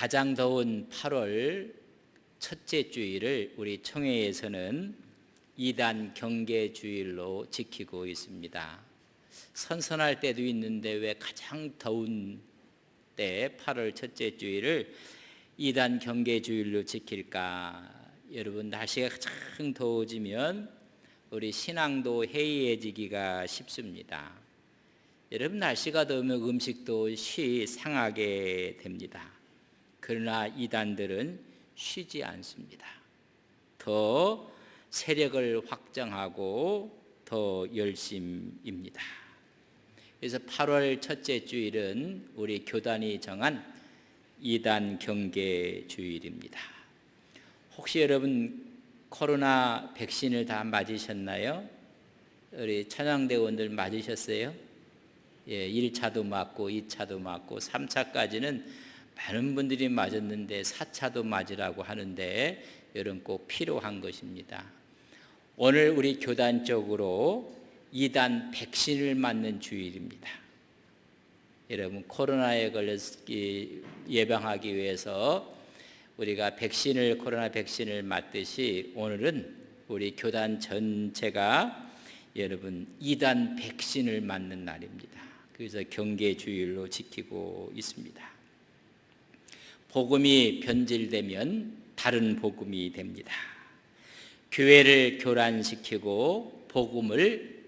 가장 더운 8월 첫째 주일을 우리 총회에서는 이단 경계 주일로 지키고 있습니다. 선선할 때도 있는데 왜 가장 더운 때 8월 첫째 주일을 이단 경계 주일로 지킬까? 여러분, 날씨가 가장 더워지면 우리 신앙도 해이해지기가 쉽습니다. 여러분, 날씨가 더우면 음식도 쉬 상하게 됩니다. 그러나 이단들은 쉬지 않습니다. 더 세력을 확장하고 더 열심입니다. 그래서 8월 첫째 주일은 우리 교단이 정한 이단 경계 주일입니다. 혹시 여러분 코로나 백신을 다 맞으셨나요? 우리 찬양대원들 맞으셨어요? 예, 1차도 맞고 2차도 맞고 3차까지는 많은 분들이 맞았는데 4차도 맞으라고 하는데 여러분 꼭 필요한 것입니다. 오늘 우리 교단 쪽으로 이단 백신을 맞는 주일입니다. 여러분, 코로나에 걸려서 예방하기 위해서 우리가 코로나 백신을 맞듯이 오늘은 우리 교단 전체가 여러분 이단 백신을 맞는 날입니다. 그래서 경계 주일로 지키고 있습니다. 복음이 변질되면 다른 복음이 됩니다. 교회를 교란시키고 복음을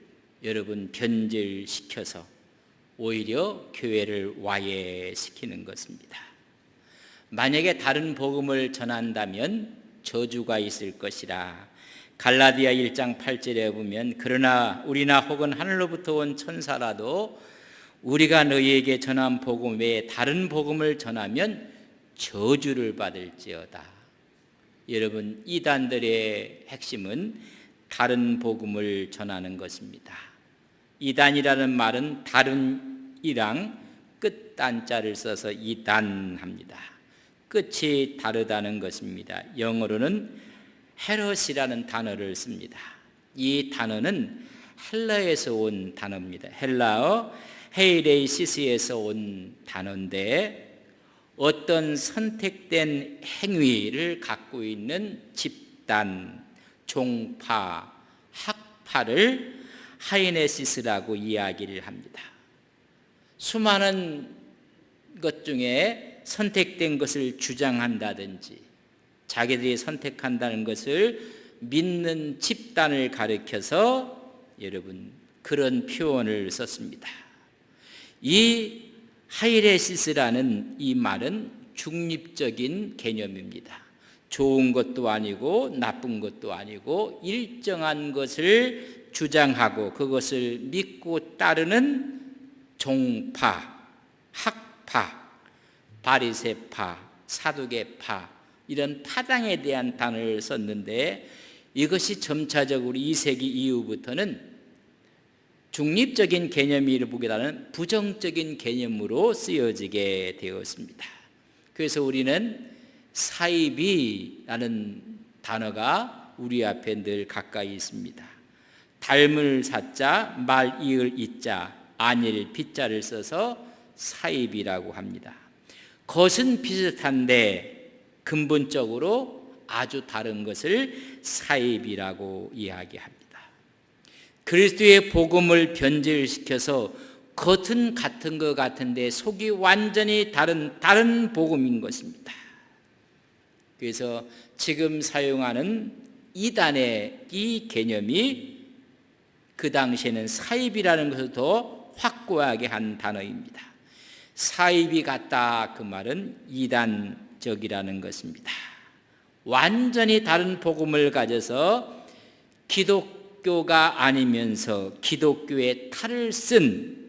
여러분 변질시켜서 오히려 교회를 와해시키는 것입니다. 만약에 다른 복음을 전한다면 저주가 있을 것이라. 갈라디아 1장 8절에 보면 그러나 우리나 혹은 하늘로부터 온 천사라도 우리가 너희에게 전한 복음 외에 다른 복음을 전하면 저주를 받을지어다. 여러분, 이단들의 핵심은 다른 복음을 전하는 것입니다. 이단이라는 말은 다른이랑 끝단자를 써서 이단합니다. 끝이 다르다는 것입니다. 영어로는 헤럿이라는 단어를 씁니다. 이 단어는 헬라에서 온 단어입니다. 헬라어 헤이레이시스에서 온 단어인데 어떤 선택된 행위를 갖고 있는 집단, 종파, 학파를 하이네시스라고 이야기를 합니다. 수많은 것 중에 선택된 것을 주장한다든지 자기들이 선택한다는 것을 믿는 집단을 가리켜서 여러분 그런 표현을 썼습니다. 이 하이레시스라는 이 말은 중립적인 개념입니다. 좋은 것도 아니고 나쁜 것도 아니고 일정한 것을 주장하고 그것을 믿고 따르는 종파, 학파, 바리새파, 사두개파 이런 파당에 대한 단어를 썼는데 이것이 점차적으로 2세기 이후부터는 중립적인 개념이라기보다는 부정적인 개념으로 쓰여지게 되었습니다. 그래서 우리는 사이비라는 단어가 우리 앞에 늘 가까이 있습니다. 닮을 사자, 말 이을 이자, 안일 빗자를 써서 사이비라고 합니다. 것은 비슷한데 근본적으로 아주 다른 것을 사이비라고 이야기합니다. 그리스도의 복음을 변질시켜서 겉은 같은 것 같은데 속이 완전히 다른 복음인 것입니다. 그래서 지금 사용하는 이단의 이 개념이 그 당시에는 사입이라는 것을 더 확고하게 한 단어입니다. 사입이 같다 그 말은 이단적이라는 것입니다. 완전히 다른 복음을 가져서 기독교가 아니면서 기독교의 탈을 쓴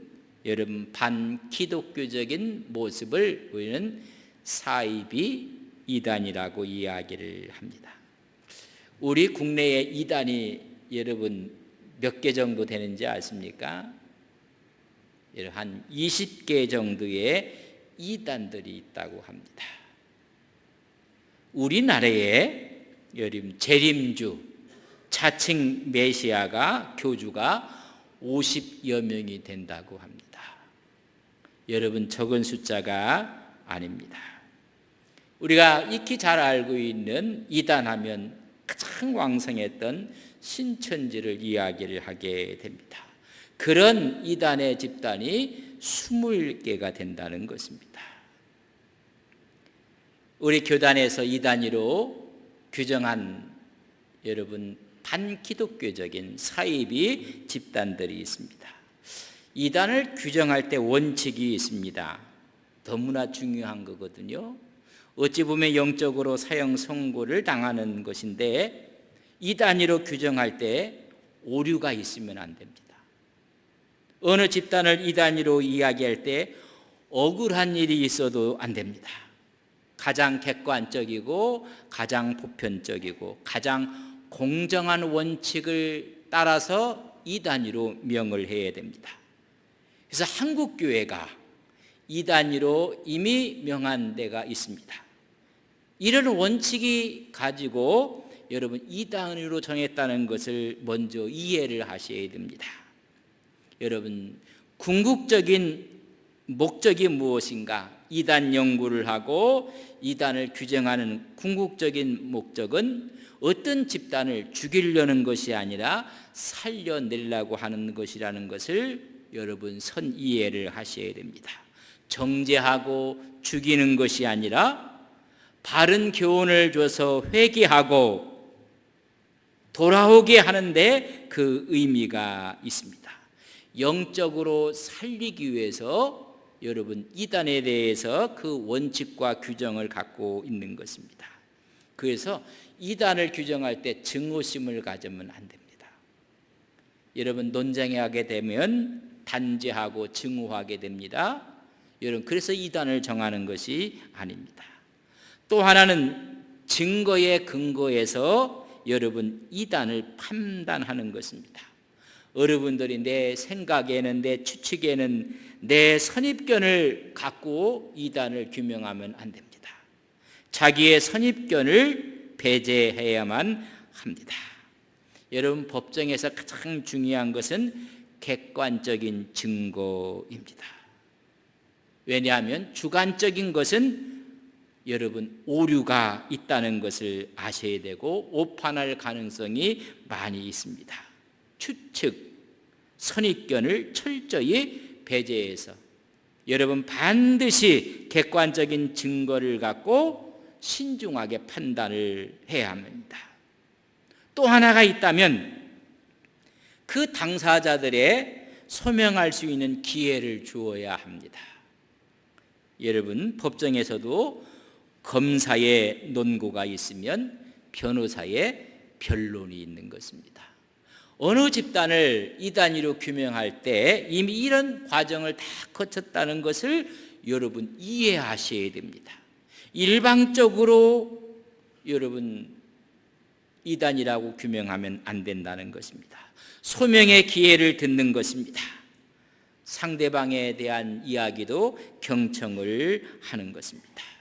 여러분 반기독교적인 모습을 우리는 사입이 이단이라고 이야기를 합니다. 우리 국내에 이단이 여러분 몇 개 정도 되는지 아십니까? 한 20개 정도의 이단들이 있다고 합니다. 우리나라에 여러분 재림주, 자칭 메시아가 교주가 50여 명이 된다고 합니다. 여러분 적은 숫자가 아닙니다. 우리가 익히 잘 알고 있는 이단하면 가장 왕성했던 신천지를 이야기를 하게 됩니다. 그런 이단의 집단이 20개가 된다는 것입니다. 우리 교단에서 이단위로 규정한 여러분 반기독교적인 사이비 집단들이 있습니다. 이단을 규정할 때 원칙이 있습니다. 너무나 중요한 거거든요. 어찌 보면 영적으로 사형 선고를 당하는 것인데 이단위로 규정할 때 오류가 있으면 안 됩니다. 어느 집단을 이단위로 이야기할 때 억울한 일이 있어도 안 됩니다. 가장 객관적이고 가장 보편적이고 가장 공정한 원칙을 따라서 이단위로 명을 해야 됩니다. 그래서 한국교회가 이단위로 이미 명한 데가 있습니다. 이런 원칙이 가지고 여러분 이단위로 정했다는 것을 먼저 이해를 하셔야 됩니다. 여러분 궁극적인 목적이 무엇인가? 이단 연구를 하고 이단을 규정하는 궁극적인 목적은 어떤 집단을 죽이려는 것이 아니라 살려내려고 하는 것이라는 것을 여러분 선 이해를 하셔야 됩니다. 정죄하고 죽이는 것이 아니라 바른 교훈을 줘서 회개하고 돌아오게 하는데 그 의미가 있습니다. 영적으로 살리기 위해서 여러분 이단에 대해서 그 원칙과 규정을 갖고 있는 것입니다. 그래서 이단을 규정할 때 증오심을 가지면 안 됩니다. 여러분 논쟁에 하게 되면 단죄하고 증오하게 됩니다. 여러분 그래서 이단을 정하는 것이 아닙니다. 또 하나는 증거에 근거해서 여러분 이단을 판단하는 것입니다. 여러분들이 내 생각에는 내 추측에는 내 선입견을 갖고 이단을 규명하면 안 됩니다. 자기의 선입견을 배제해야만 합니다. 여러분 법정에서 가장 중요한 것은 객관적인 증거입니다. 왜냐하면 주관적인 것은 여러분 오류가 있다는 것을 아셔야 되고 오판할 가능성이 많이 있습니다. 추측, 선입견을 철저히 배제해서 여러분 반드시 객관적인 증거를 갖고 신중하게 판단을 해야 합니다. 또 하나가 있다면 그 당사자들의 소명할 수 있는 기회를 주어야 합니다. 여러분 법정에서도 검사의 논고가 있으면 변호사의 변론이 있는 것입니다. 어느 집단을 이단위로 규명할 때 이미 이런 과정을 다 거쳤다는 것을 여러분 이해하셔야 됩니다. 일방적으로 여러분 이단이라고 규명하면 안 된다는 것입니다. 소명의 기회를 듣는 것입니다. 상대방에 대한 이야기도 경청을 하는 것입니다.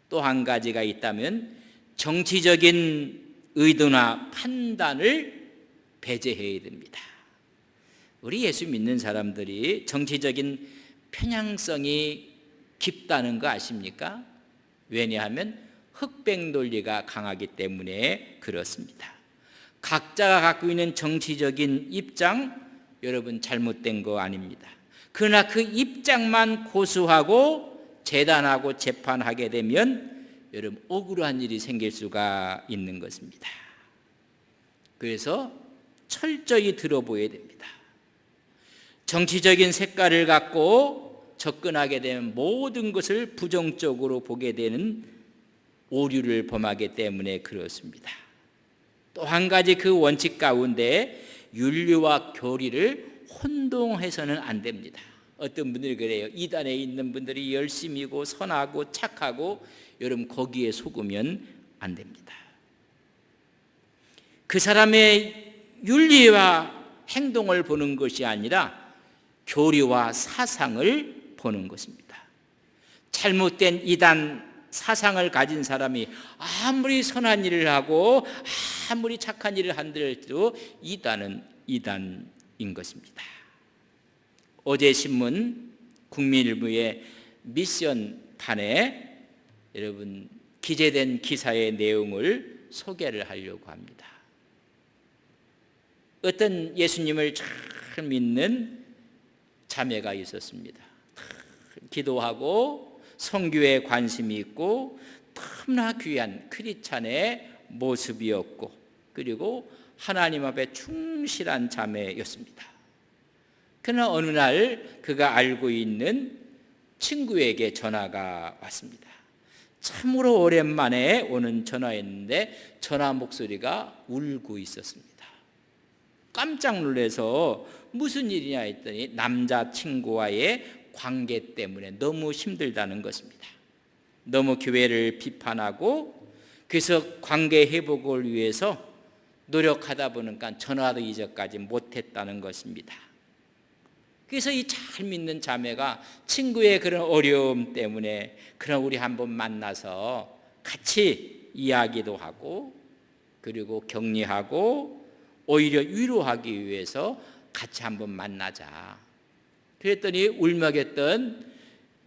또 한 가지가 있다면 정치적인 의도나 판단을 배제해야 됩니다. 우리 예수 믿는 사람들이 정치적인 편향성이 깊다는 거 아십니까? 왜냐하면 흑백 논리가 강하기 때문에 그렇습니다. 각자가 갖고 있는 정치적인 입장 여러분 잘못된 거 아닙니다. 그러나 그 입장만 고수하고 재단하고 재판하게 되면 여러분 억울한 일이 생길 수가 있는 것입니다. 그래서 철저히 들어보아야 됩니다. 정치적인 색깔을 갖고 접근하게 되면 모든 것을 부정적으로 보게 되는 오류를 범하기 때문에 그렇습니다. 또 한 가지 그 원칙 가운데 윤리와 교리를 혼동해서는 안 됩니다. 어떤 분들이 그래요. 이단에 있는 분들이 열심이고 선하고 착하고 여러분 거기에 속으면 안 됩니다. 그 사람의 윤리와 행동을 보는 것이 아니라 교리와 사상을 보는 것입니다. 잘못된 이단 사상을 가진 사람이 아무리 선한 일을 하고 아무리 착한 일을 한들도 이단은 이단인 것입니다. 어제 신문 국민일보의 미션판에 여러분 기재된 기사의 내용을 소개를 하려고 합니다. 어떤 예수님을 잘 믿는 자매가 있었습니다. 기도하고 선교에 관심이 있고 너무나 귀한 크리스찬의 모습이었고, 그리고 하나님 앞에 충실한 자매였습니다. 그러나 어느 날 그가 알고 있는 친구에게 전화가 왔습니다. 참으로 오랜만에 오는 전화였는데 전화 목소리가 울고 있었습니다. 깜짝 놀라서 무슨 일이냐 했더니 남자친구와의 관계 때문에 너무 힘들다는 것입니다. 너무 교회를 비판하고, 그래서 관계 회복을 위해서 노력하다 보니까 전화도 이제까지 못했다는 것입니다. 그래서 이 잘 믿는 자매가 친구의 그런 어려움 때문에 그럼 우리 한번 만나서 같이 이야기도 하고, 그리고 격려하고 오히려 위로하기 위해서 같이 한번 만나자. 그랬더니 울먹였던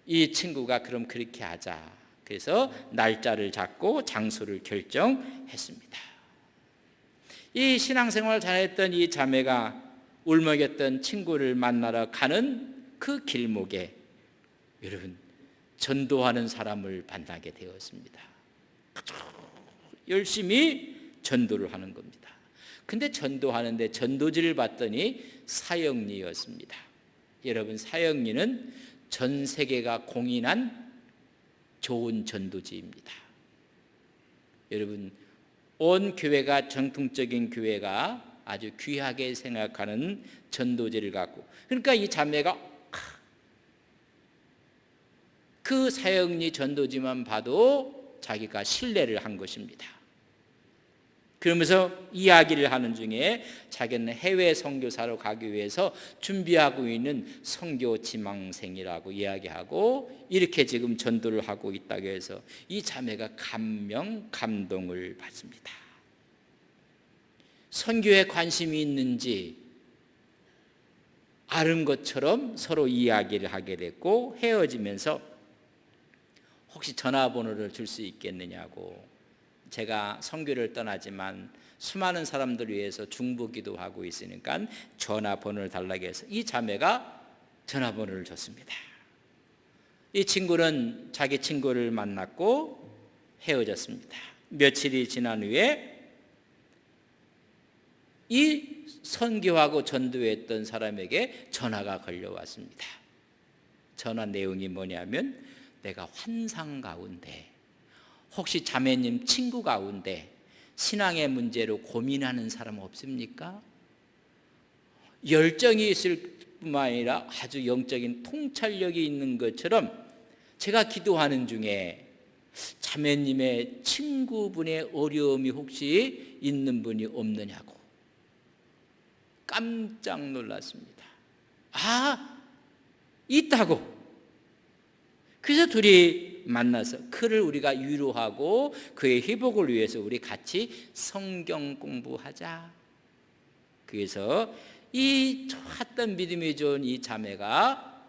이 친구가 그럼 그렇게 하자. 그래서 날짜를 잡고 장소를 결정했습니다. 이 신앙생활 잘했던 이 자매가 울먹였던 친구를 만나러 가는 그 길목에 여러분 전도하는 사람을 만나게 되었습니다. 열심히 전도를 하는 겁니다. 근데 전도하는데 전도지를 봤더니 사형리였습니다. 여러분 사형리는 전 세계가 공인한 좋은 전도지입니다. 여러분 온 교회가, 정통적인 교회가 아주 귀하게 생각하는 전도지를 갖고, 그러니까 이 자매가 그 사형리 전도지만 봐도 자기가 신뢰를 한 것입니다. 그러면서 이야기를 하는 중에 자기는 해외 선교사로 가기 위해서 준비하고 있는 선교 지망생이라고 이야기하고, 이렇게 지금 전도를 하고 있다고 해서 이 자매가 감동을 받습니다. 선교에 관심이 있는지 아는 것처럼 서로 이야기를 하게 됐고, 헤어지면서 혹시 전화번호를 줄 수 있겠느냐고, 제가 선교를 떠나지만 수많은 사람들을 위해서 중보기도 하고 있으니까 전화번호를 달라고 해서 이 자매가 전화번호를 줬습니다. 이 친구는 자기 친구를 만났고 헤어졌습니다. 며칠이 지난 후에 이 선교하고 전도했던 사람에게 전화가 걸려왔습니다. 전화 내용이 뭐냐면, 내가 환상 가운데 혹시 자매님 친구 가운데 신앙의 문제로 고민하는 사람 없습니까? 열정이 있을 뿐만 아니라 아주 영적인 통찰력이 있는 것처럼 제가 기도하는 중에 자매님의 친구분의 어려움이 혹시 있는 분이 없느냐고. 깜짝 놀랐습니다. 아, 있다고. 그래서 둘이 만나서 그를 우리가 위로하고 그의 회복을 위해서 우리 같이 성경 공부하자. 그래서 이 좋았던 믿음이 좋은 이 자매가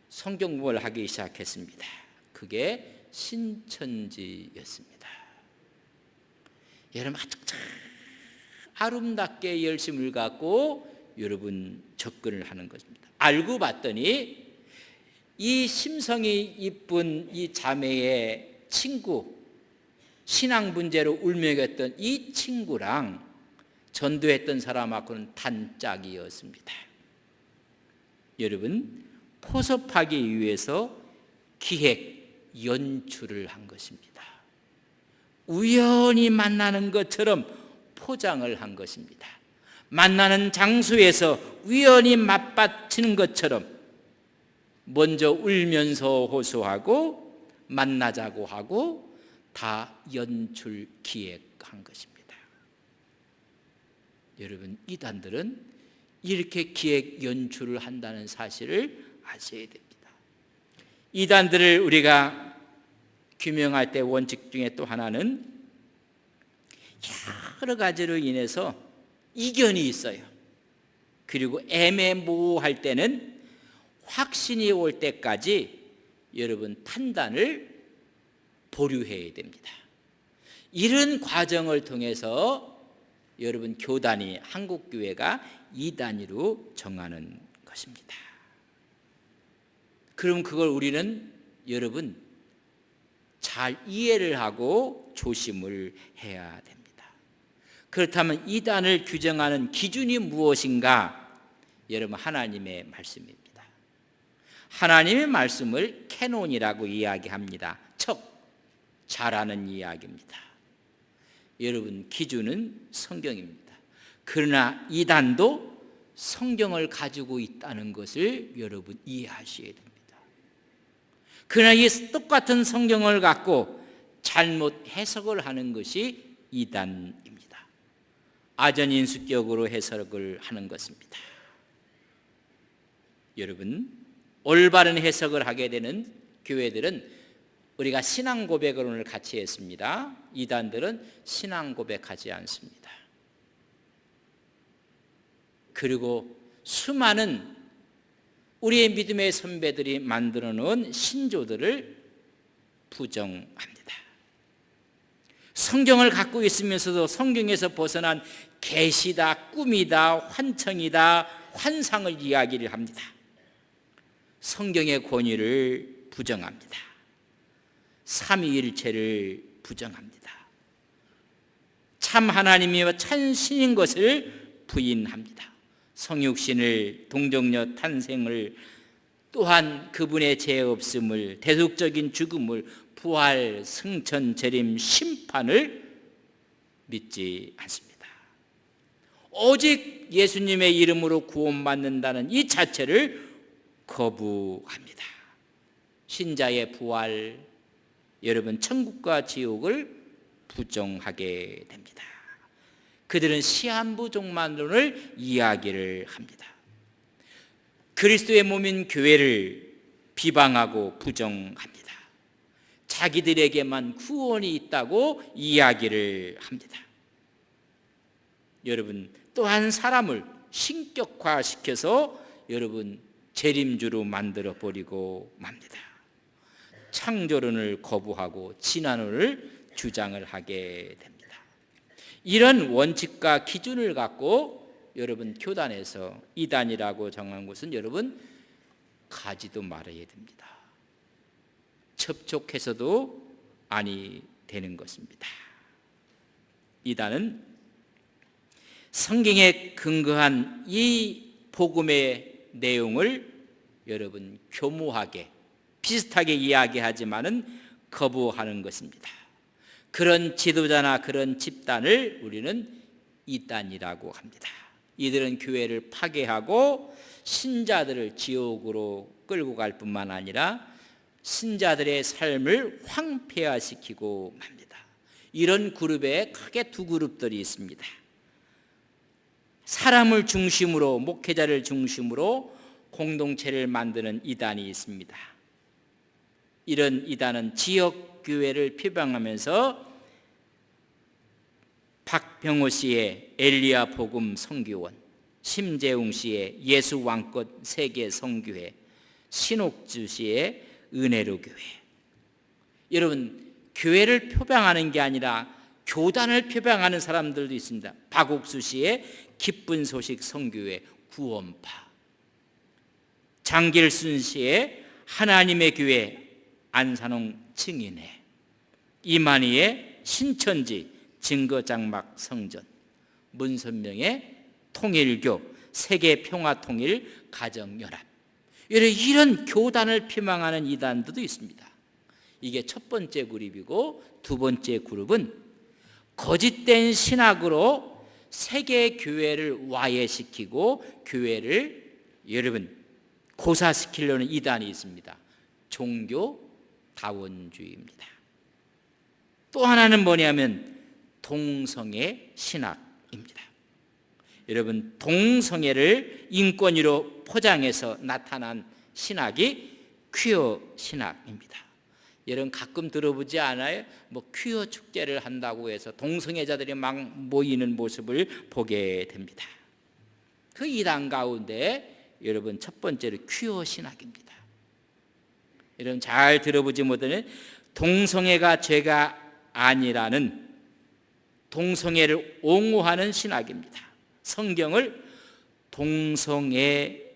성경 공부를 하기 시작했습니다. 그게 신천지였습니다. 여러분 아주 아름답게 열심을 갖고 여러분 접근을 하는 것입니다. 알고 봤더니 이 심성이 이쁜 이 자매의 친구, 신앙 문제로 울먹였던 이 친구랑 전도했던 사람하고는 단짝이었습니다. 여러분 포섭하기 위해서 기획, 연출을 한 것입니다. 우연히 만나는 것처럼 포장을 한 것입니다. 만나는 장소에서 우연히 맞받치는 것처럼 먼저 울면서 호소하고 만나자고 하고 다 연출 기획한 것입니다. 여러분 이단들은 이렇게 기획 연출을 한다는 사실을 아셔야 됩니다. 이단들을 우리가 규명할 때 원칙 중에 또 하나는 여러 가지로 인해서 이견이 있어요. 그리고 애매모호할 때는 확신이 올 때까지 여러분 판단을 보류해야 됩니다. 이런 과정을 통해서 여러분 교단이 한국교회가 이단위로 정하는 것입니다. 그럼 그걸 우리는 여러분 잘 이해를 하고 조심을 해야 됩니다. 그렇다면 이단을 규정하는 기준이 무엇인가? 여러분 하나님의 말씀입니다. 하나님의 말씀을 캐논이라고 이야기합니다. 척, 잘 아는 이야기입니다. 여러분 기준은 성경입니다. 그러나 이단도 성경을 가지고 있다는 것을 여러분 이해하셔야 됩니다. 그러나 이 똑같은 성경을 갖고 잘못 해석을 하는 것이 이단입니다. 아전인수격으로 해석을 하는 것입니다. 여러분 올바른 해석을 하게 되는 교회들은 우리가 신앙 고백을 오늘 같이 했습니다. 이단들은 신앙 고백하지 않습니다. 그리고 수많은 우리의 믿음의 선배들이 만들어 놓은 신조들을 부정합니다. 성경을 갖고 있으면서도 성경에서 벗어난 계시다, 꿈이다, 환청이다, 환상을 이야기를 합니다. 성경의 권위를 부정합니다. 삼위일체를 부정합니다. 참 하나님이며 참 신인 것을 부인합니다. 성육신을, 동정녀 탄생을, 또한 그분의 죄 없음을, 대속적인 죽음을, 부활, 승천, 재림, 심판을 믿지 않습니다. 오직 예수님의 이름으로 구원받는다는 이 자체를 거부합니다. 신자의 부활, 여러분 천국과 지옥을 부정하게 됩니다. 그들은 시한부족만론을 이야기를 합니다. 그리스도의 몸인 교회를 비방하고 부정합니다. 자기들에게만 구원이 있다고 이야기를 합니다. 여러분 또한 사람을 신격화시켜서 여러분 재림주로 만들어 버리고 맙니다. 창조론을 거부하고 진화론을 주장을 하게 됩니다. 이런 원칙과 기준을 갖고 여러분 교단에서 이단이라고 정한 것은 여러분 가지도 말아야 됩니다. 접촉해서도 아니 되는 것입니다. 이단은 성경에 근거한 이 복음의 내용을 여러분 교모하게 비슷하게 이야기하지만은 거부하는 것입니다. 그런 지도자나 그런 집단을 우리는 이단이라고 합니다. 이들은 교회를 파괴하고 신자들을 지옥으로 끌고 갈 뿐만 아니라 신자들의 삶을 황폐화시키고 맙니다. 이런 그룹에 크게 두 그룹들이 있습니다. 사람을 중심으로, 목회자를 중심으로 공동체를 만드는 이단이 있습니다. 이런 이단은 지역교회를 표방하면서 박병호 씨의 엘리야 복음 선교원, 심재웅 씨의 예수 왕꽃 세계 선교회, 신옥주 씨의 은혜로 교회. 여러분 교회를 표방하는 게 아니라 교단을 표방하는 사람들도 있습니다. 박옥수 씨의 기쁜 소식 선교회 구원파, 장길순 씨의 하나님의 교회 안산홍 증인회, 이만희의 신천지 증거장막 성전, 문선명의 통일교 세계평화통일 가정연합. 이런 교단을 피망하는 이단들도 있습니다. 이게 첫 번째 그룹이고, 두 번째 그룹은 거짓된 신학으로 세계 교회를 와해시키고 교회를 여러분 고사시키려는 이단이 있습니다. 종교다원주의입니다. 또 하나는 뭐냐면 동성애 신학입니다. 여러분 동성애를 인권위로 포장해서 나타난 신학이 퀴어 신학입니다. 여러분 가끔 들어보지 않아요? 뭐 퀴어 축제를 한다고 해서 동성애자들이 막 모이는 모습을 보게 됩니다. 그 이단 가운데 여러분 첫 번째로 퀴어 신학입니다. 여러분 잘 들어보지 못하는 동성애가 죄가 아니라는 동성애를 옹호하는 신학입니다. 성경을 동성애로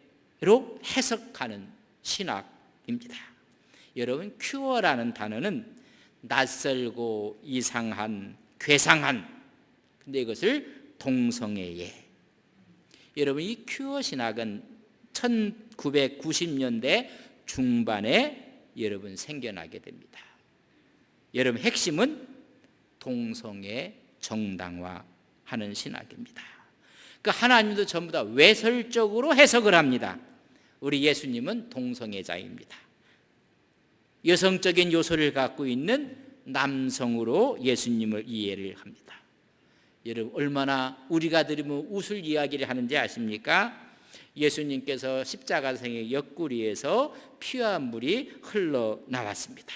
해석하는 신학입니다. 여러분 큐어라는 단어는 낯설고 이상한, 괴상한, 근데 이것을 동성애에, 여러분 이 큐어 신학은 1990년대 중반에 여러분 생겨나게 됩니다. 여러분 핵심은 동성애 정당화하는 신학입니다. 그 하나님도 전부 다 외설적으로 해석을 합니다. 우리 예수님은 동성애자입니다. 여성적인 요소를 갖고 있는 남성으로 예수님을 이해를 합니다. 여러분 얼마나 우리가 들으면 웃을 이야기를 하는지 아십니까? 예수님께서 십자가상의 옆구리에서 피와 물이 흘러나왔습니다.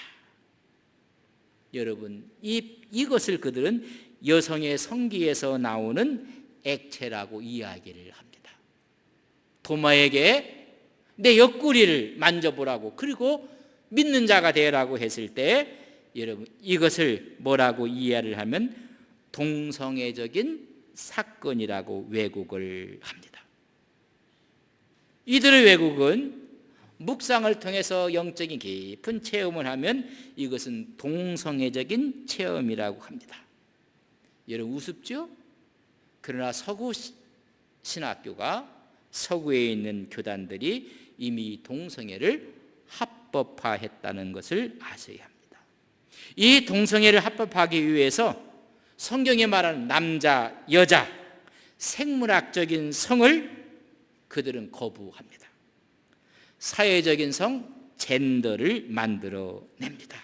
여러분 이것을 그들은 여성의 성기에서 나오는 액체라고 이야기를 합니다. 도마에게 내 옆구리를 만져보라고, 그리고 믿는 자가 되라고 했을 때 여러분 이것을 뭐라고 이해를 하면 동성애적인 사건이라고 왜곡을 합니다. 이들의 왜곡은 묵상을 통해서 영적인 깊은 체험을 하면 이것은 동성애적인 체험이라고 합니다. 여러분 우습죠? 그러나 서구 신학교가, 서구에 있는 교단들이 이미 동성애를 합법화했다는 것을 아셔야 합니다. 이 동성애를 합법화하기 위해서 성경에 말하는 남자, 여자, 생물학적인 성을 그들은 거부합니다. 사회적인 성, 젠더를 만들어냅니다.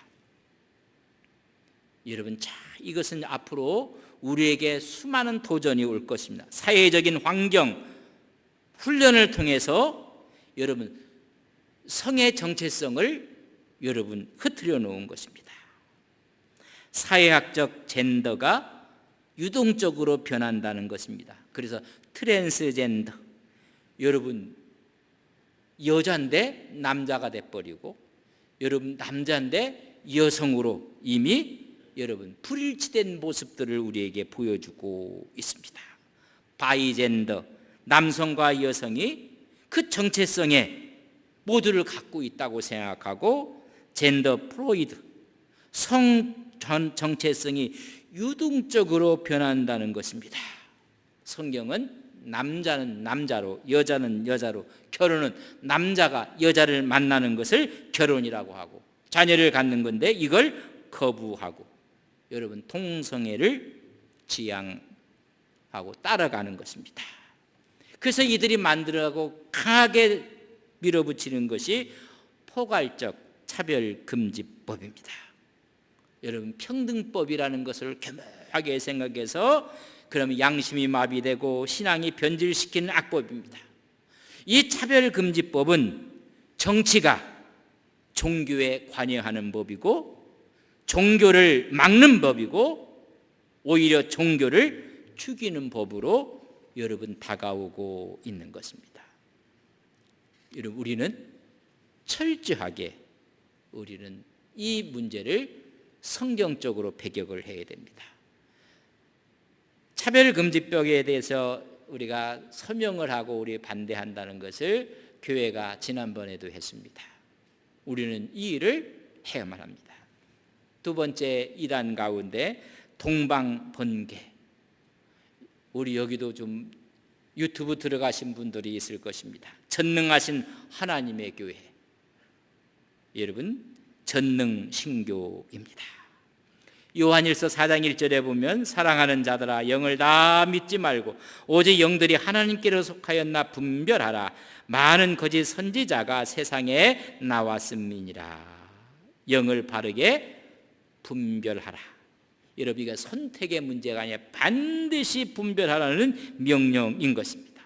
여러분, 자, 이것은 앞으로 우리에게 수많은 도전이 올 것입니다. 사회적인 환경, 훈련을 통해서 여러분 성의 정체성을 여러분 흐트려 놓은 것입니다. 사회학적 젠더가 유동적으로 변한다는 것입니다. 그래서 트랜스젠더, 여러분 여자인데 남자가 돼버리고, 여러분 남자인데 여성으로 이미 여러분 불일치된 모습들을 우리에게 보여주고 있습니다. 바이젠더, 남성과 여성이 그 정체성에 모두를 갖고 있다고 생각하고, 젠더 플루이드, 성 정체성이 유동적으로 변한다는 것입니다. 성경은 남자는 남자로, 여자는 여자로, 결혼은 남자가 여자를 만나는 것을 결혼이라고 하고 자녀를 갖는 건데 이걸 거부하고 여러분 동성애를 지향하고 따라가는 것입니다. 그래서 이들이 만들어가고 강하게 밀어붙이는 것이 포괄적 차별금지법입니다. 여러분 평등법이라는 것을 겸하게 생각해서 그러면 양심이 마비되고 신앙이 변질시키는 악법입니다. 이 차별금지법은 정치가 종교에 관여하는 법이고 종교를 막는 법이고 오히려 종교를 죽이는 법으로 여러분 다가오고 있는 것입니다. 여러분 우리는 철저하게 우리는 이 문제를 성경적으로 배격을 해야 됩니다. 차별금지법에 대해서 우리가 서명을 하고 우리 반대한다는 것을 교회가 지난번에도 했습니다. 우리는 이 일을 해야만 합니다. 두 번째 이단 가운데 동방번개, 우리 여기도 좀 유튜브 들어가신 분들이 있을 것입니다. 전능하신 하나님의 교회, 여러분 전능신교입니다. 요한일서 4장 1절에 보면 사랑하는 자들아 영을 다 믿지 말고 오직 영들이 하나님께로 속하였나 분별하라. 많은 거짓 선지자가 세상에 나왔음이니라. 영을 바르게 분별하라. 여러분 이게 선택의 문제가 아니라 반드시 분별하라는 명령인 것입니다.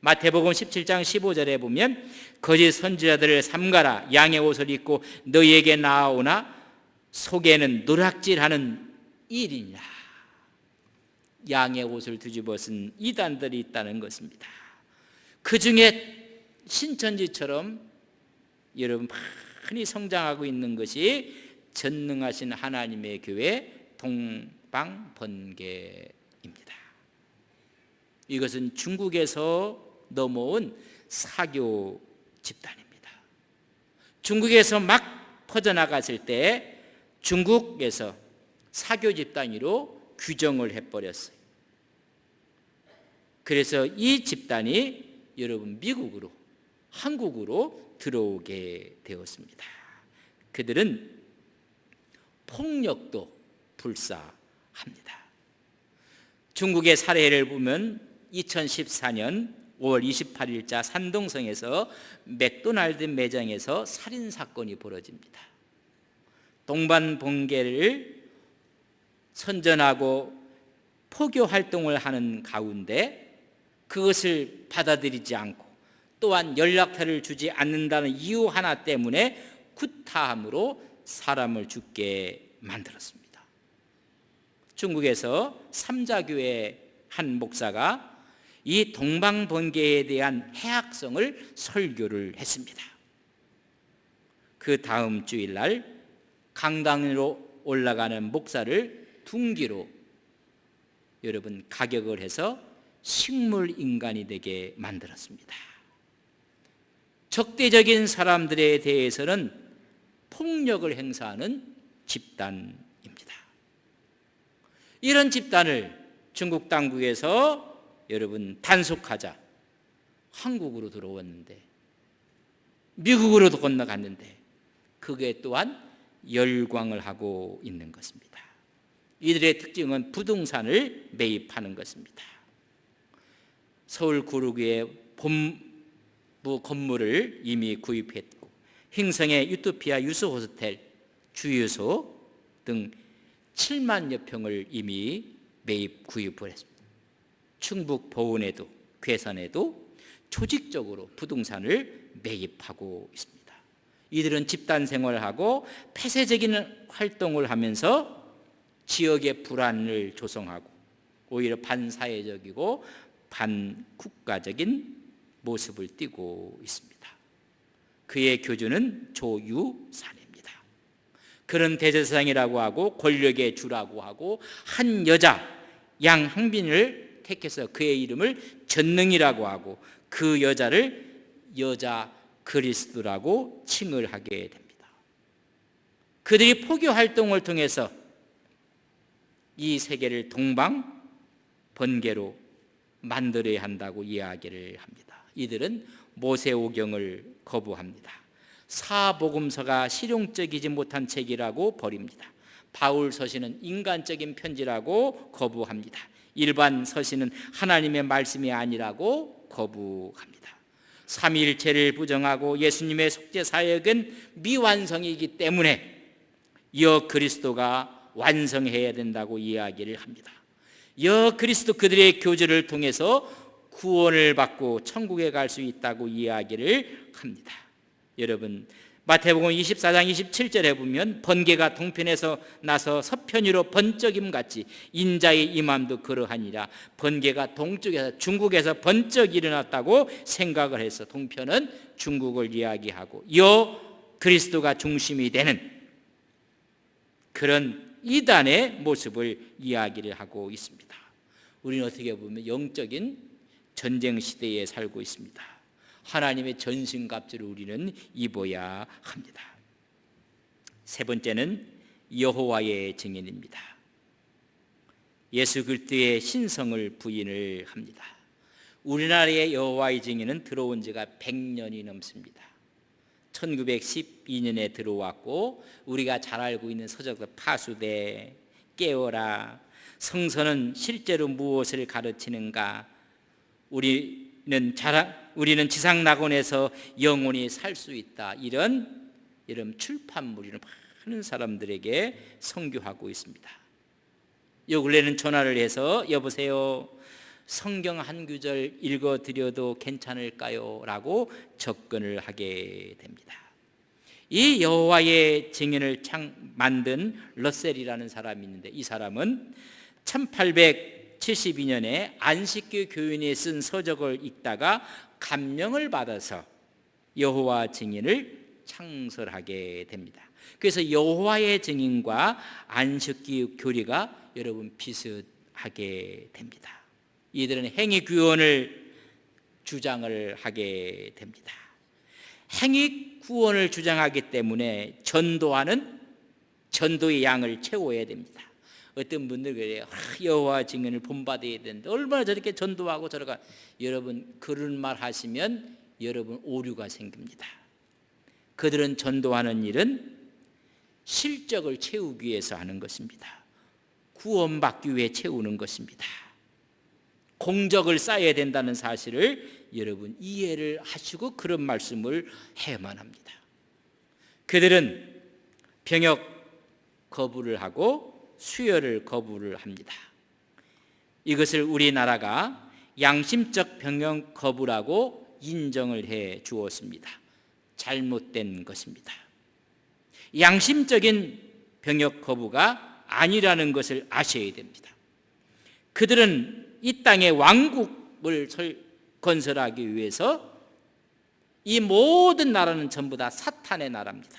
마태복음 17장 15절에 보면 거짓 선지자들을 삼가라. 양의 옷을 입고 너희에게 나아오나 속에는 노략질하는 일이니라. 양의 옷을 뒤집어 쓴 이단들이 있다는 것입니다. 그 중에 신천지처럼 여러분 많이 성장하고 있는 것이 전능하신 하나님의 교회 동방번개입니다. 이것은 중국에서 넘어온 사교 집단입니다. 중국에서 막 퍼져나갔을 때 중국에서 사교 집단으로 규정을 해버렸어요. 그래서 이 집단이 여러분 미국으로, 한국으로 들어오게 되었습니다. 그들은 폭력도 불사합니다. 중국의 사례를 보면 2014년 5월 28일자 산동성에서 맥도날드 매장에서 살인사건이 벌어집니다. 동방번개를 선전하고 포교활동을 하는 가운데 그것을 받아들이지 않고 또한 연락처를 주지 않는다는 이유 하나 때문에 구타함으로 사람을 죽게 만들었습니다. 중국에서 삼자교회 한 목사가 이 동방번개에 대한 해악성을 설교를 했습니다. 그 다음 주일날 강당으로 올라가는 목사를 둔기로 여러분 가격을 해서 식물인간이 되게 만들었습니다. 적대적인 사람들에 대해서는 폭력을 행사하는 집단입니다. 이런 집단을 중국 당국에서 여러분 단속하자 한국으로 들어왔는데 미국으로도 건너갔는데 그게 또한 열광을 하고 있는 것입니다. 이들의 특징은 부동산을 매입하는 것입니다. 서울 구로구의 본부 건물을 이미 구입했고 행성의 유토피아 유수호스텔, 주유소 등 7만여 평을 이미 매입 구입을 했습니다. 충북 보은에도 괴산에도 조직적으로 부동산을 매입하고 있습니다. 이들은 집단 생활을 하고 폐쇄적인 활동을 하면서 지역의 불안을 조성하고 오히려 반사회적이고 반국가적인 모습을 띠고 있습니다. 그의 교주는 조유산입니다. 그런 대제사장이라고 하고 권력의 주라고 하고 한 여자 양항빈을 택해서 그의 이름을 전능이라고 하고 그 여자를 여자 그리스도라고 칭을 하게 됩니다. 그들이 포교 활동을 통해서 이 세계를 동방 번개로 만들어야 한다고 이야기를 합니다. 이들은 모세오경을 거부합니다. 사복음서가 실용적이지 못한 책이라고 버립니다. 바울 서신은 인간적인 편지라고 거부합니다. 일반 서신은 하나님의 말씀이 아니라고 거부합니다. 삼위일체를 부정하고 예수님의 속죄 사역은 미완성이기 때문에 여 그리스도가 완성해야 된다고 이야기를 합니다. 여 그리스도 그들의 교제를 통해서 구원을 받고 천국에 갈 수 있다고 이야기를 합니다. 여러분 마태복음 24장 27절에 보면 번개가 동편에서 나서 서편으로 번쩍임 같이 인자의 임함도 그러하니라. 번개가 동쪽에서 중국에서 번쩍 일어났다고 생각을 해서 동편은 중국을 이야기하고 여 그리스도가 중심이 되는 그런 이단의 모습을 이야기를 하고 있습니다. 우리는 어떻게 보면 영적인 전쟁 시대에 살고 있습니다. 하나님의 전신갑주를 우리는 입어야 합니다. 세 번째는 여호와의 증인입니다. 예수 그리스도의 신성을 부인을 합니다. 우리나라의 여호와의 증인은 들어온 지가 100년이 넘습니다. 1912년에 들어왔고 우리가 잘 알고 있는 서적들 파수대, 깨어라, 성서는 실제로 무엇을 가르치는가, 우리는 지상 낙원에서 영원히 살 수 있다, 이런 출판물을 많은 사람들에게 선교하고 있습니다. 요 근래는 전화를 해서 여보세요, 성경 한 구절 읽어드려도 괜찮을까요? 라고 접근을 하게 됩니다. 이 여호와의 증인을 만든 러셀이라는 사람이 있는데 이 사람은 1872년에 안식교 교인이 쓴 서적을 읽다가 감명을 받아서 여호와 증인을 창설하게 됩니다. 그래서 여호와의 증인과 안식기 교리가 여러분 비슷하게 됩니다. 이들은 행위 구원을 주장을 하게 됩니다. 행위 구원을 주장하기 때문에 전도하는 전도의 양을 채워야 됩니다. 어떤 분들 그래요. 여호와 증인을 본받아야 되는데 얼마나 저렇게 전도하고 저러가. 여러분 그런 말 하시면 여러분 오류가 생깁니다. 그들은 전도하는 일은 실적을 채우기 위해서 하는 것입니다. 구원받기 위해 채우는 것입니다. 공적을 쌓아야 된다는 사실을 여러분 이해를 하시고 그런 말씀을 해야만 합니다. 그들은 병역 거부를 하고 수혈을 거부를 합니다. 이것을 우리나라가 양심적 병역 거부라고 인정을 해 주었습니다. 잘못된 것입니다. 양심적인 병역 거부가 아니라는 것을 아셔야 됩니다. 그들은 이 땅에 왕국을 건설하기 위해서 이 모든 나라는 전부 다 사탄의 나라입니다.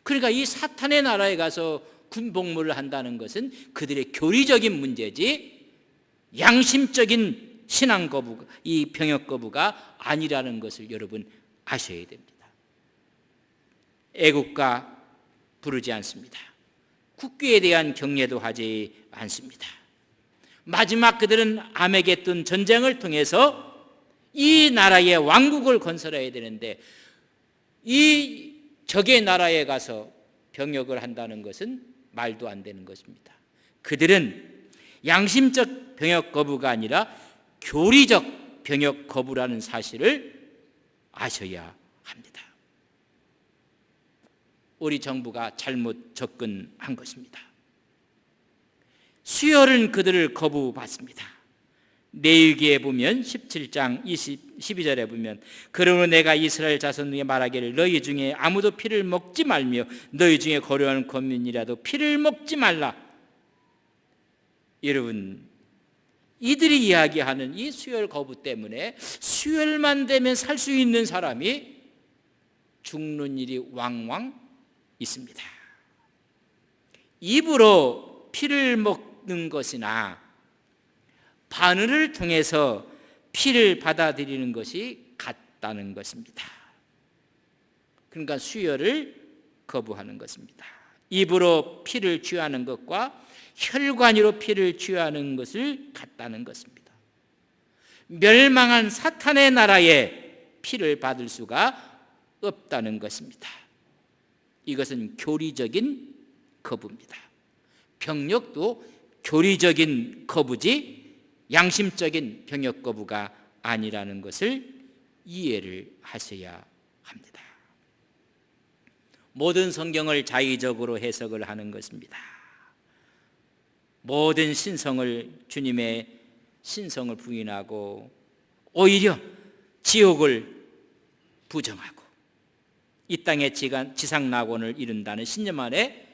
그러니까 이 사탄의 나라에 가서 군복무를 한다는 것은 그들의 교리적인 문제지 양심적인 신앙 거부, 이 병역 거부가 아니라는 것을 여러분 아셔야 됩니다. 애국가 부르지 않습니다. 국교에 대한 경례도 하지 않습니다. 마지막 그들은 아메게돈 전쟁을 통해서 이 나라의 왕국을 건설해야 되는데 이 적의 나라에 가서 병역을 한다는 것은 말도 안 되는 것입니다. 그들은 양심적 병역 거부가 아니라 교리적 병역 거부라는 사실을 아셔야 합니다. 우리 정부가 잘못 접근한 것입니다. 수혈은 그들을 거부받습니다. 레위기에 보면 17장 12절에 보면 그러므로 내가 이스라엘 자손에게 말하기를 너희 중에 아무도 피를 먹지 말며 너희 중에 거류하는 거민이라도 피를 먹지 말라. 여러분 이들이 이야기하는 이 수혈 거부 때문에 수혈만 되면 살 수 있는 사람이 죽는 일이 왕왕 있습니다. 입으로 피를 먹는 것이나 바늘을 통해서 피를 받아들이는 것이 같다는 것입니다. 그러니까 수혈을 거부하는 것입니다. 입으로 피를 취하는 것과 혈관으로 피를 취하는 것을 같다는 것입니다. 멸망한 사탄의 나라에 피를 받을 수가 없다는 것입니다. 이것은 교리적인 거부입니다. 병역도 교리적인 거부지 양심적인 병역 거부가 아니라는 것을 이해를 하셔야 합니다. 모든 성경을 자의적으로 해석을 하는 것입니다. 모든 신성을 주님의 신성을 부인하고 오히려 지옥을 부정하고 이 땅의 지상낙원을 이룬다는 신념 아래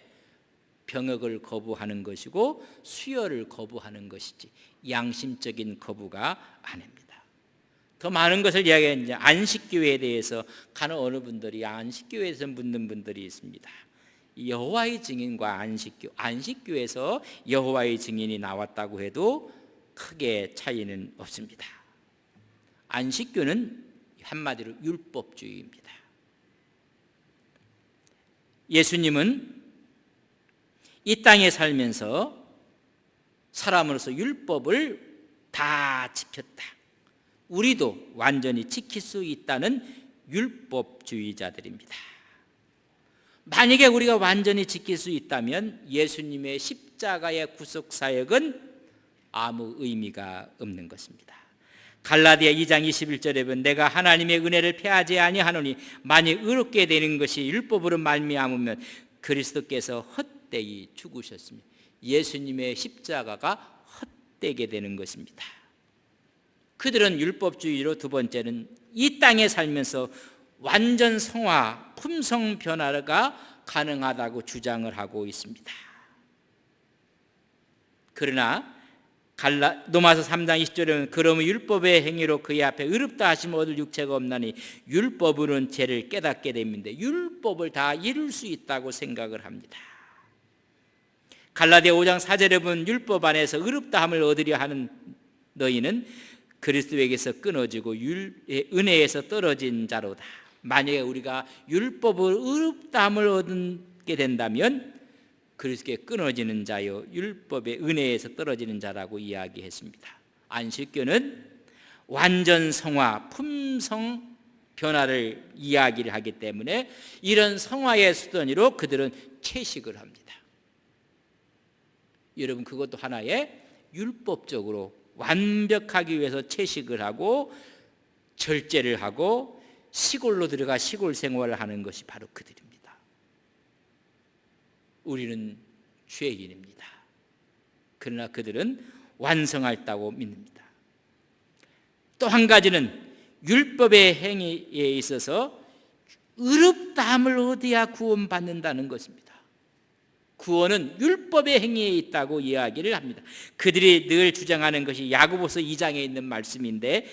병역을 거부하는 것이고 수혈을 거부하는 것이지 양심적인 거부가 아닙니다. 더 많은 것을 이야기했는데 안식교회에 대해서 가는 어느 분들이 안식교회에서 묻는 분들이 있습니다. 여호와의 증인과 안식교에서 여호와의 증인이 나왔다고 해도 크게 차이는 없습니다. 안식교는 한마디로 율법주의입니다. 예수님은 이 땅에 살면서 사람으로서 율법을 다 지켰다. 우리도 완전히 지킬 수 있다는 율법주의자들입니다. 만약에 우리가 완전히 지킬 수 있다면 예수님의 십자가의 구속사역은 아무 의미가 없는 것입니다. 갈라디아 2장 21절에 보면 내가 하나님의 은혜를 패하지 아니하노니 만일 의롭게 되는 것이 율법으로 말미암으면 그리스도께서 헛되이 죽으셨습니다. 예수님의 십자가가 헛되게 되는 것입니다. 그들은 율법주의로 두 번째는 이 땅에 살면서 완전 성화, 품성 변화가 가능하다고 주장을 하고 있습니다. 그러나 로마서 3장 20절에 보면 그러면 율법의 행위로 그의 앞에 의롭다 하심 얻을 육체가 없나니 율법으로는 죄를 깨닫게 됩니다. 율법을 다 이룰 수 있다고 생각을 합니다. 갈라디아 5장 4절에 보면 율법 안에서 의롭다함을 얻으려 하는 너희는 그리스도에게서 끊어지고 은혜에서 떨어진 자로다. 만약에 우리가 율법을 의롭다함을 얻게 된다면 그리스도께 끊어지는 자요 율법의 은혜에서 떨어지는 자라고 이야기했습니다. 안식교는 완전 성화, 품성 변화를 이야기를 하기 때문에 이런 성화의 수단으로 그들은 채식을 합니다. 여러분, 그것도 하나의 율법적으로 완벽하기 위해서 채식을 하고 절제를 하고 시골로 들어가 시골 생활을 하는 것이 바로 그들입니다. 우리는 죄인입니다. 그러나 그들은 완성했다고 믿습니다. 또 한 가지는 율법의 행위에 있어서 의롭다함을 얻어야 구원받는다는 것입니다. 구원은 율법의 행위에 있다고 이야기를 합니다. 그들이 늘 주장하는 것이 야고보서 2장에 있는 말씀인데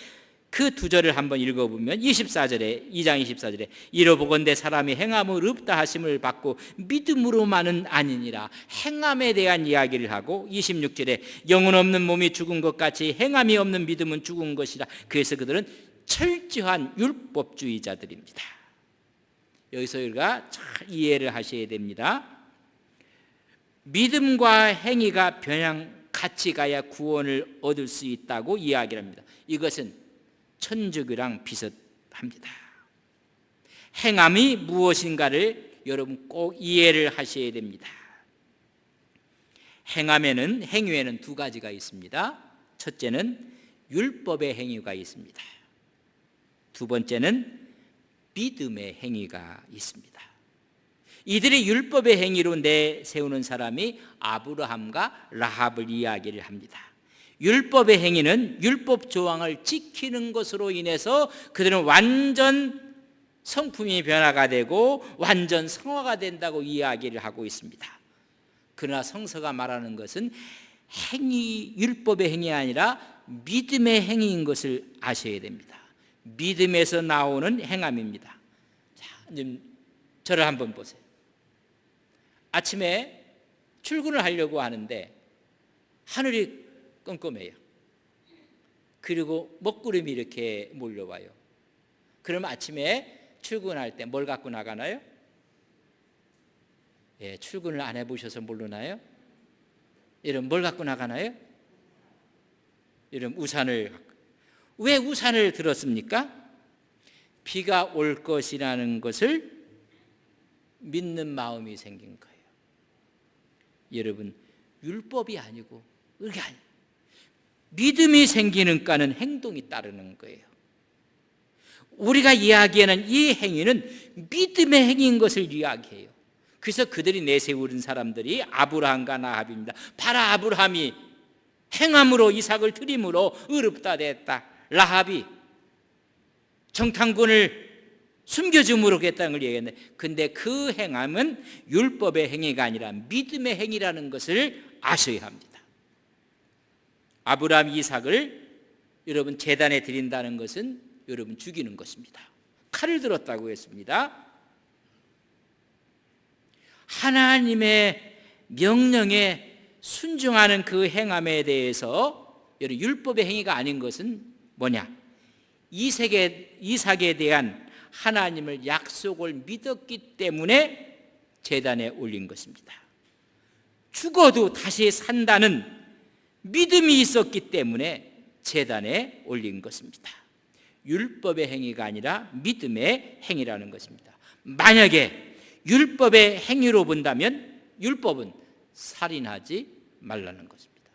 그 두 절을 한번 읽어보면 2장 24절에 이로보건대 사람이 행함을 의롭다 하심을 받고 믿음으로만은 아니니라 행함에 대한 이야기를 하고 26절에 영혼 없는 몸이 죽은 것 같이 행함이 없는 믿음은 죽은 것이라. 그래서 그들은 철저한 율법주의자들입니다. 여기서 우리가 잘 이해를 하셔야 됩니다. 믿음과 행위가 병행 같이 가야 구원을 얻을 수 있다고 이야기를 합니다. 이것은 천주교랑 비슷합니다. 행함이 무엇인가를 여러분 꼭 이해를 하셔야 됩니다. 행위에는 두 가지가 있습니다. 첫째는 율법의 행위가 있습니다. 두 번째는 믿음의 행위가 있습니다. 이들이 율법의 행위로 내세우는 사람이 아브라함과 라합을 이야기를 합니다. 율법의 행위는 율법 조항을 지키는 것으로 인해서 그들은 완전 성품이 변화가 되고 완전 성화가 된다고 이야기를 하고 있습니다. 그러나 성서가 말하는 것은 율법의 행위 아니라 믿음의 행위인 것을 아셔야 됩니다. 믿음에서 나오는 행함입니다. 자, 저를 한번 보세요. 아침에 출근을 하려고 하는데 하늘이 껌껌해요. 그리고 먹구름이 이렇게 몰려와요. 그럼 아침에 출근할 때 뭘 갖고 나가나요? 예, 출근을 안 해보셔서 모르나요? 여러분 뭘 갖고 나가나요? 여러분 우산을. 왜 우산을 들었습니까? 비가 올 것이라는 것을 믿는 마음이 생긴 거예요. 여러분 율법이 아니고 그게 아니에요. 믿음이 생기는 까는 행동이 따르는 거예요. 우리가 이야기하는 이 행위는 믿음의 행위인 것을 이야기해요. 그래서 그들이 내세우는 사람들이 아브라함과 나합입니다. 바로 아브라함이 행함으로 이삭을 드림으로 의롭다 됐다. 라합이 정탐꾼을 숨겨줌으로 했다는 걸 얘기했는데, 근데 그 행함은 율법의 행위가 아니라 믿음의 행위라는 것을 아셔야 합니다. 아브라함 이삭을 여러분 제단에 드린다는 것은 여러분 죽이는 것입니다. 칼을 들었다고 했습니다. 하나님의 명령에 순종하는 그 행함에 대해서 여러분 율법의 행위가 아닌 것은 뭐냐? 이삭에 대한 하나님을 약속을 믿었기 때문에 제단에 올린 것입니다. 죽어도 다시 산다는 믿음이 있었기 때문에 제단에 올린 것입니다. 율법의 행위가 아니라 믿음의 행위라는 것입니다. 만약에 율법의 행위로 본다면 율법은 살인하지 말라는 것입니다.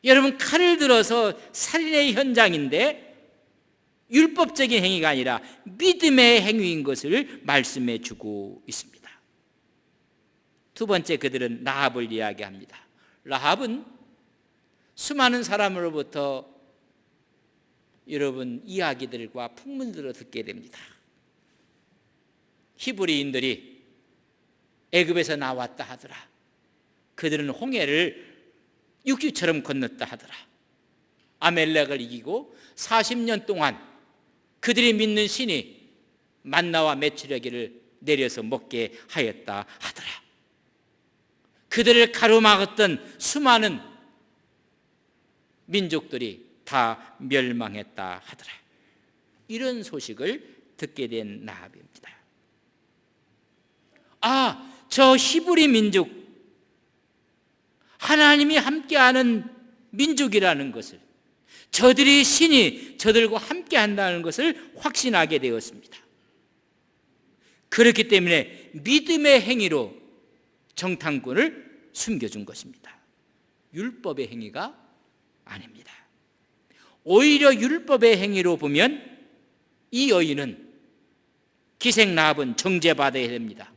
여러분 칼을 들어서 살인의 현장인데 율법적인 행위가 아니라 믿음의 행위인 것을 말씀해 주고 있습니다. 두 번째, 그들은 라합을 이야기합니다. 라합은 수많은 사람으로부터 여러분 이야기들과 풍문들을 듣게 됩니다. 히브리인들이 애굽에서 나왔다 하더라. 그들은 홍해를 육지처럼 건넜다 하더라. 아멜렉을 이기고 40년 동안 그들이 믿는 신이 만나와 메추려기를 내려서 먹게 하였다 하더라. 그들을 가로막았던 수많은 민족들이 다 멸망했다 하더라. 이런 소식을 듣게 된 라합입니다. 저 히브리 민족, 하나님이 함께하는 민족이라는 것을, 저들이 신이 저들과 함께한다는 것을 확신하게 되었습니다. 그렇기 때문에 믿음의 행위로 정탐꾼을 숨겨준 것입니다. 율법의 행위가 아닙니다. 오히려 율법의 행위로 보면 이 여인은 기생 라합은 정죄받아야 됩니다.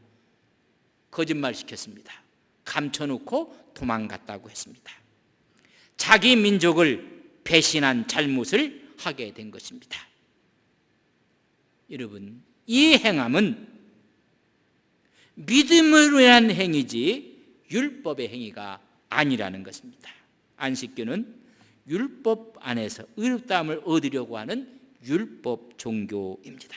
거짓말시켰습니다. 감춰놓고 도망갔다고 했습니다. 자기 민족을 배신한 잘못을 하게 된 것입니다. 여러분, 이 행함은 믿음으로 인한 행위지 율법의 행위가 아니라는 것입니다. 안식교는 율법 안에서 의롭다함을 얻으려고 하는 율법 종교입니다.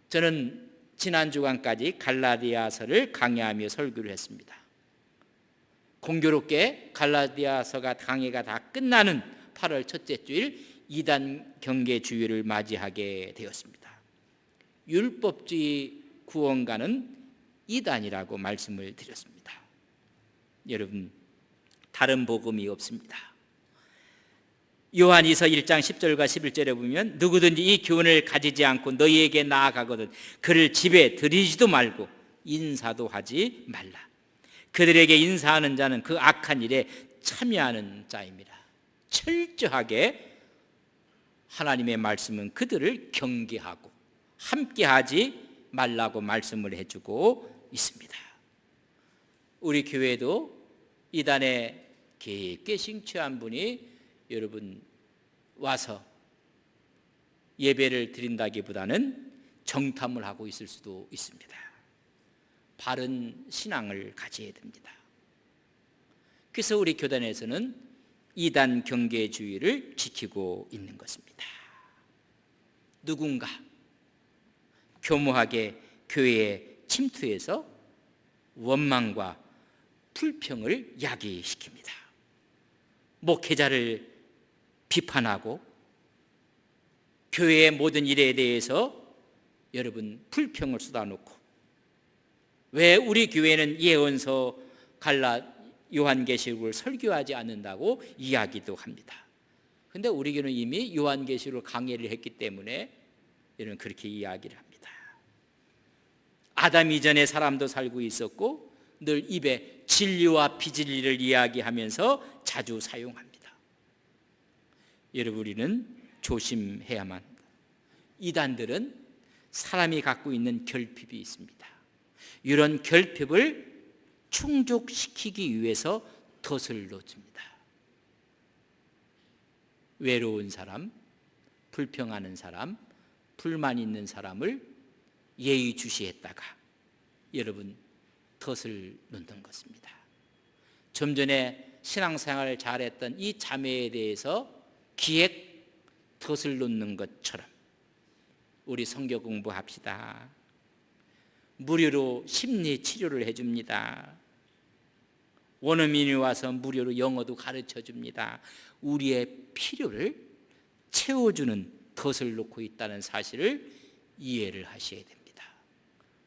저는 지난 주간까지 갈라디아서를 강의하며 설교를 했습니다. 공교롭게 갈라디아서가 강의가 다 끝나는 8월 첫째 주일 이단 경계 주일을 맞이하게 되었습니다. 율법주의 구원가는 이단이라고 말씀을 드렸습니다. 여러분, 다른 복음이 없습니다. 요한이서 1장 10절과 11절에 보면 누구든지 이 교훈을 가지지 않고 너희에게 나아가거든 그를 집에 들이지도 말고 인사도 하지 말라. 그들에게 인사하는 자는 그 악한 일에 참여하는 자입니다. 철저하게 하나님의 말씀은 그들을 경계하고 함께하지 말라고 말씀을 해주고 있습니다. 우리 교회도 이단에 깊게 심취한 분이 여러분 와서 예배를 드린다기보다는 정탐을 하고 있을 수도 있습니다. 바른 신앙을 가져야 됩니다. 그래서 우리 교단에서는 이단 경계주의를 지키고 있는 것입니다. 누군가 교모하게 교회에 침투해서 원망과 불평을 야기시킵니다. 목회자를 비판하고 교회의 모든 일에 대해서 여러분 불평을 쏟아놓고 왜 우리 교회는 예언서 요한계시록을 설교하지 않는다고 이야기도 합니다. 그런데 우리 교회는 이미 요한계시록 강의를 했기 때문에 여러분 그렇게 이야기를 합니다. 아담 이전에 사람도 살고 있었고 늘 입에 진리와 비진리를 이야기하면서 자주 사용합니다. 여러분, 우리는 조심해야만 합니다. 이단들은 사람이 갖고 있는 결핍이 있습니다. 이런 결핍을 충족시키기 위해서 덫을 놓습니다. 외로운 사람, 불평하는 사람, 불만 있는 사람을 예의주시했다가 여러분 덫을 놓는 것입니다. 좀 전에 신앙생활을 잘했던 이 자매에 대해서 기획 덫을 놓는 것처럼 우리 성경 공부합시다. 무료로 심리 치료를 해줍니다. 원어민이 와서 무료로 영어도 가르쳐 줍니다. 우리의 필요를 채워주는 덫을 놓고 있다는 사실을 이해를 하셔야 됩니다.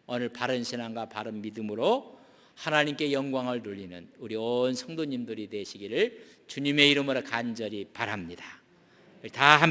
오늘 바른 신앙과 바른 믿음으로 하나님께 영광을 돌리는 우리 온 성도님들이 되시기를 주님의 이름으로 간절히 바랍니다. 다